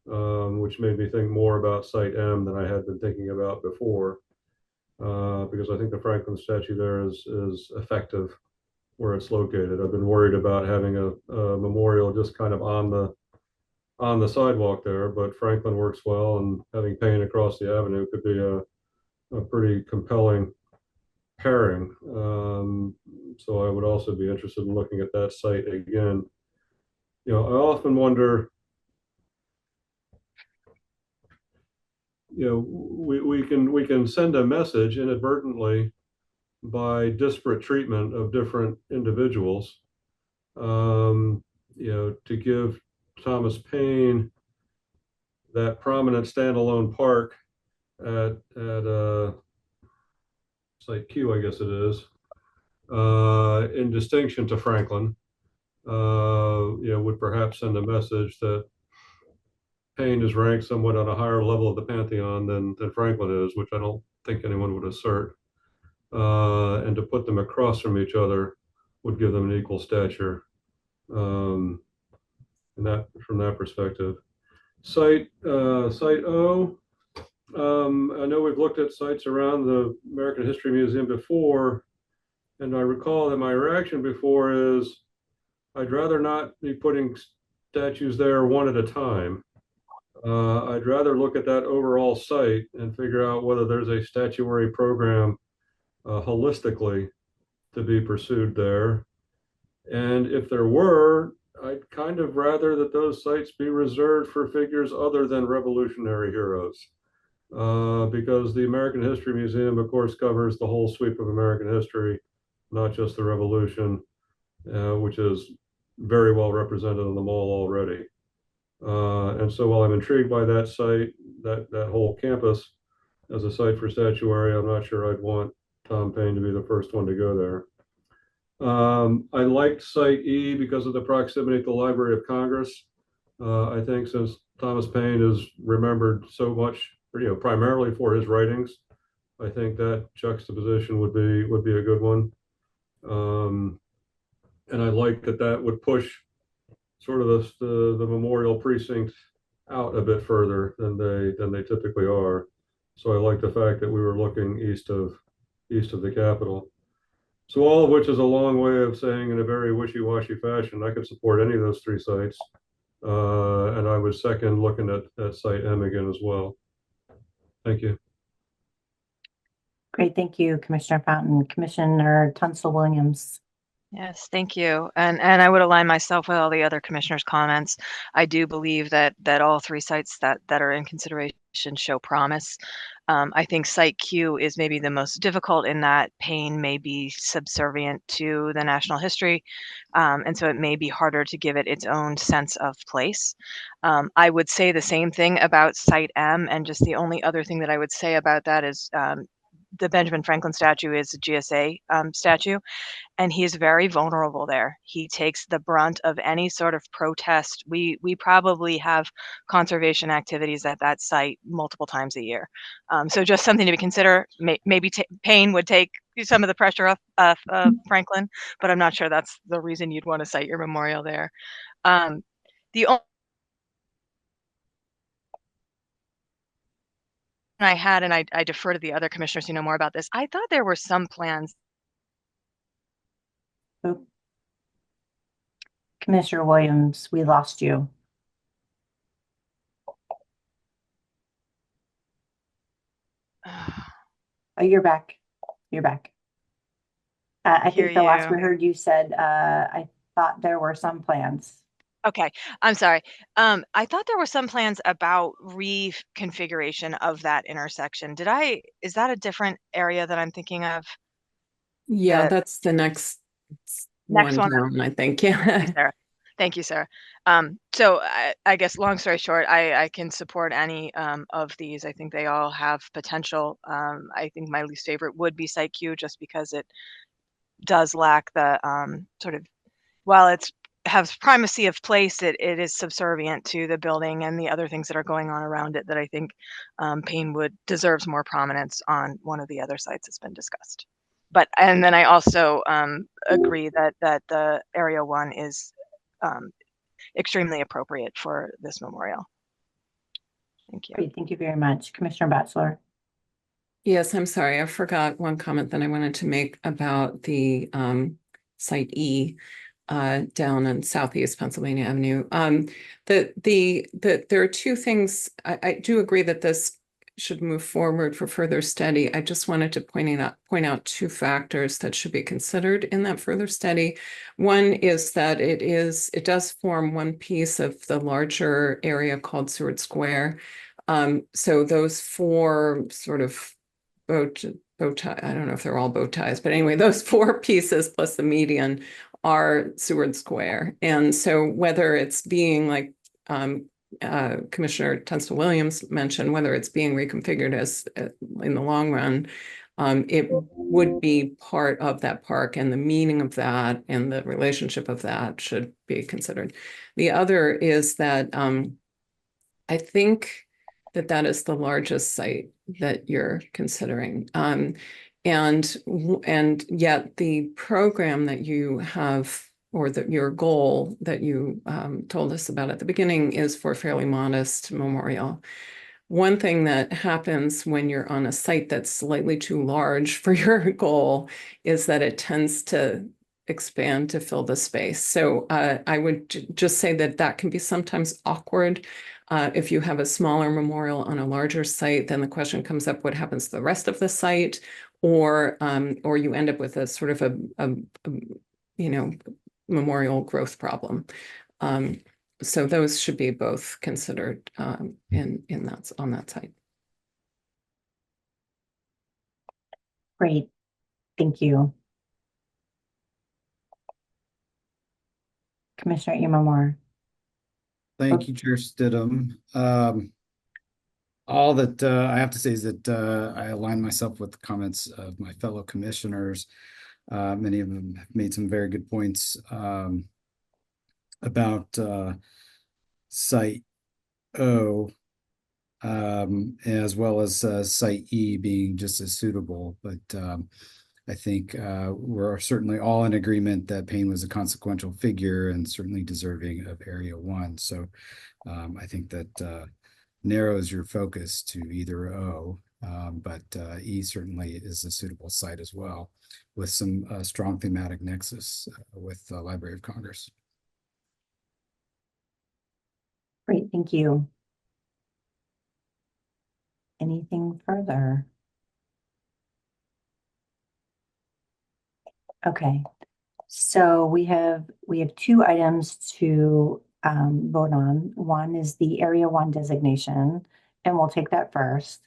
which made me think more about site M than I had been thinking about before, because I think the Franklin statue there is effective where it's located. I've been worried about having a memorial just kind of on the sidewalk there, but Franklin works well, and having Paine across the avenue could be a pretty compelling pairing. So I would also be interested in looking at that site again. I often wonder, we can send a message inadvertently by disparate treatment of different individuals, to give Thomas Paine that prominent standalone park at site Q, I guess it is, in distinction to Franklin, would perhaps send a message that Paine is ranked somewhat on a higher level of the pantheon than Franklin is, which I don't think anyone would assert. And to put them across from each other would give them an equal stature. And that, from that perspective, site O. I know we've looked at sites around the American History Museum before, and I recall that my reaction before is I'd rather not be putting statues there one at a time. I'd rather look at that overall site and figure out whether there's a statuary program holistically to be pursued there. And if there were, I'd kind of rather that those sites be reserved for figures other than revolutionary heroes. Because the American History Museum, of course, covers the whole sweep of American history, not just the Revolution, which is very well represented in the mall already. And so while I'm intrigued by that site, that whole campus as a site for statuary, I'm not sure I'd want Tom Paine to be the first one to go there. I liked site E because of the proximity to the Library of Congress. I think since Thomas Paine is remembered so much, primarily for his writings, I think that juxtaposition would be a good one. And I like that would push sort of the memorial precinct out a bit further than they typically are. So I like the fact that we were looking east of the Capitol. So all of which is a long way of saying, in a very wishy-washy fashion, I could support any of those three sites. And I would second looking at site M again as well. Thank you. Great, thank you, Commissioner Fountain. Commissioner Tunstall Williams. Yes, thank you. And I would align myself with all the other commissioners' comments. I do believe that all three sites that are in consideration show promise. I think site Q is maybe the most difficult in that Paine may be subservient to the national history, and so it may be harder to give it its own sense of place. I would say the same thing about site M, and just the only other thing that I would say about that is the Benjamin Franklin statue is a GSA statue, and he is very vulnerable there. He takes the brunt of any sort of protest. We probably have conservation activities at that site multiple times a year. So just something to consider. Maybe Paine would take some of the pressure off Franklin, but I'm not sure that's the reason you'd want to cite your memorial there. The only I had, and I defer to the other commissioners who know more about this, I thought there were some plans. Oh. Commissioner Williams, we lost you. Oh, you're back. You're back. I think the last we heard you said, I thought there were some plans. Okay, I'm sorry. I thought there were some plans about reconfiguration of that intersection. Is that a different area that I'm thinking of? Yeah, that's the next one down, I think. Yeah. Thank you, Sarah. So I guess long story short, I can support any of these. I think they all have potential. I think my least favorite would be site Q, just because it does lack the sort of, while it's has primacy of place, it is subservient to the building and the other things that are going on around it that I think Paine deserves more prominence on one of the other sites that's been discussed. And then I also agree that the Area 1 is extremely appropriate for this memorial. Thank you. Great, thank you very much. Commissioner Batchelor. Yes, I'm sorry. I forgot one comment that I wanted to make about the Site E down on Southeast Pennsylvania Avenue. There are two things. I do agree that this should move forward for further study. I just wanted to point out two factors that should be considered in that further study. One is that it does form one piece of the larger area called Seward Square. So those four sort of bow tie, I don't know if they're all bow ties, but anyway, those four pieces plus the median are Seward Square. And so whether it's being like Commissioner Tunstall-Williams mentioned, whether it's being reconfigured as in the long run, it would be part of that park, and the meaning of that and the relationship of that should be considered. The other is that I think that is the largest site that you're considering. And yet the program that you have, or that your goal that you told us about at the beginning, is for a fairly modest memorial. One thing that happens when you're on a site that's slightly too large for your goal is that it tends to expand to fill the space. So I would just say that can be sometimes awkward. If you have a smaller memorial on a larger site, then the question comes up, what happens to the rest of the site? Or you end up with a sort of a memorial growth problem. So those should be both considered on that site. Great, thank you. Commissioner Imamura. Thank you, Chair Stidham. All that I have to say is that I align myself with the comments of my fellow commissioners. Many of them have made some very good points about Site O, as well as Site E being just as suitable. But I think we're certainly all in agreement that Paine was a consequential figure and certainly deserving of Area 1. So I think that narrows your focus to either O, but E certainly is a suitable site as well, with some strong thematic nexus with the Library of Congress. Great, thank you. Anything further? Okay, so we have two items to vote on. One is the Area 1 designation, and we'll take that first.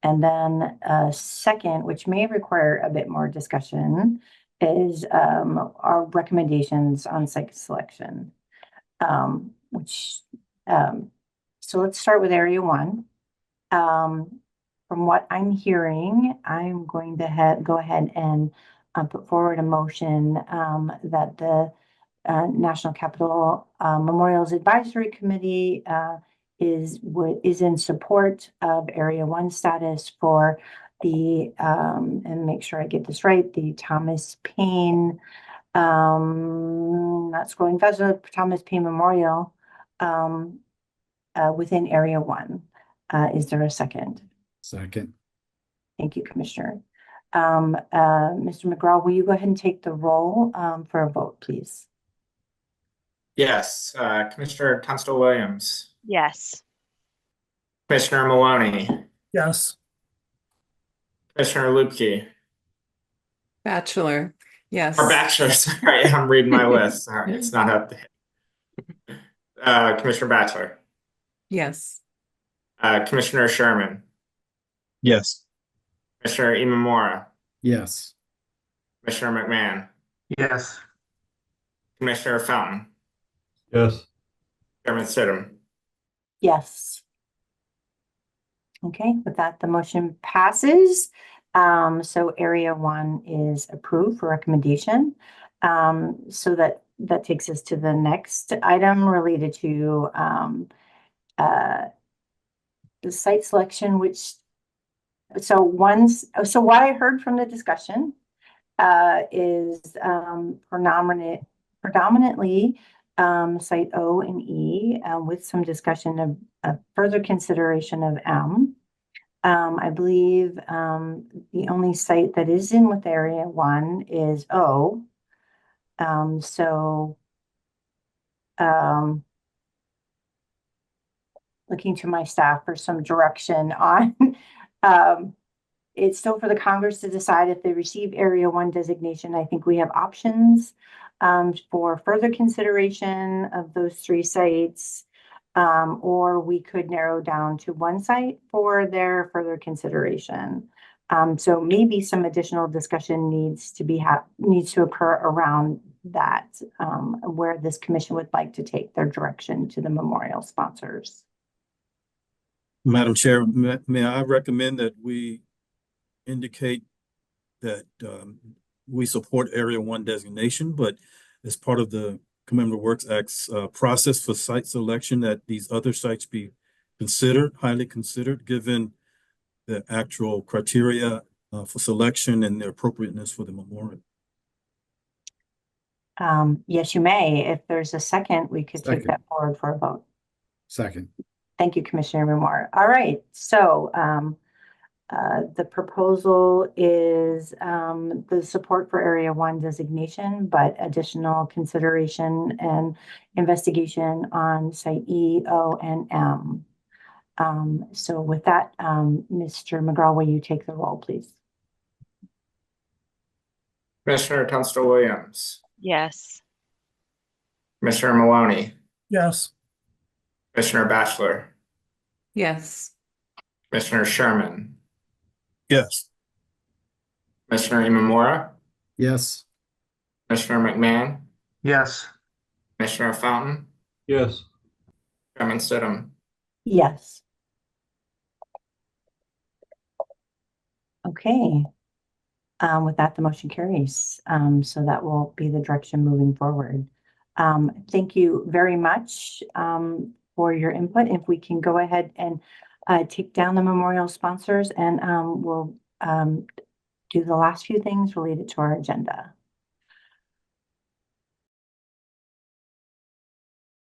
And then second, which may require a bit more discussion, is our recommendations on site selection. So let's start with Area 1. From what I'm hearing, I'm going to go ahead and put forward a motion that the National Capital Memorials Advisory Committee is in support of Area 1 status for the and make sure I get this right, the Thomas Paine not scrolling fast enough, Thomas Paine Memorial within Area 1. Is there a second? Second. Thank you, Commissioner. Mr. McGraw, will you go ahead and take the roll for a vote, please? Yes. Commissioner Tunstall-Williams. Yes. Commissioner Maloney. Yes. Commissioner Lupke. Batchelor. Yes. Or Batchelor, sorry, I'm reading my list. Sorry, it's not up there. Commissioner Batchelor. Yes. Commissioner Sherman. Yes. Commissioner Imamura. Yes. Commissioner McMahon. Yes. Commissioner Fountain. Yes. Chairman Stidham. Yes. Okay, with that, the motion passes. So Area 1 is approved for recommendation. So that that takes us to the next item related to the site selection, so what I heard from the discussion is predominantly site O and E with some discussion of further consideration of M. I believe the only site that is in with area 1 is O. Looking to my staff for some direction on it's still for the Congress to decide if they receive Area 1 designation. I think we have options for further consideration of those 3 sites, or we could narrow down to 1 site for their further consideration. So maybe some additional discussion needs to occur around that, where this commission would like to take their direction to the memorial sponsors. Madam Chair, may I recommend that we indicate that we support Area 1 designation, but as part of the Commemorative Works Act's process for site selection, that these other sites be considered, highly considered, given the actual criteria for selection and their appropriateness for the memorial. Yes, you may. If there's a second, we could take that forward for a vote. Second. Thank you, Commissioner Memore. All right, so the proposal is the support for Area 1 designation, but additional consideration and investigation on site E, O, and M. So with that, Mr. McGraw, will you take the roll, please? Commissioner Tunstall-Williams, Yes. Commissioner Maloney, Yes. Commissioner Batchelor, Yes. Commissioner Sherman, Yes. Commissioner Imamura, Yes. Commissioner McMahon, Yes. Commissioner Fountain, Yes. Chairman Stidham. Yes. Okay. With that, the motion carries. So that will be the direction moving forward. Thank you very much for your input. If we can go ahead and take down the memorial sponsors, and we'll do the last few things related to our agenda.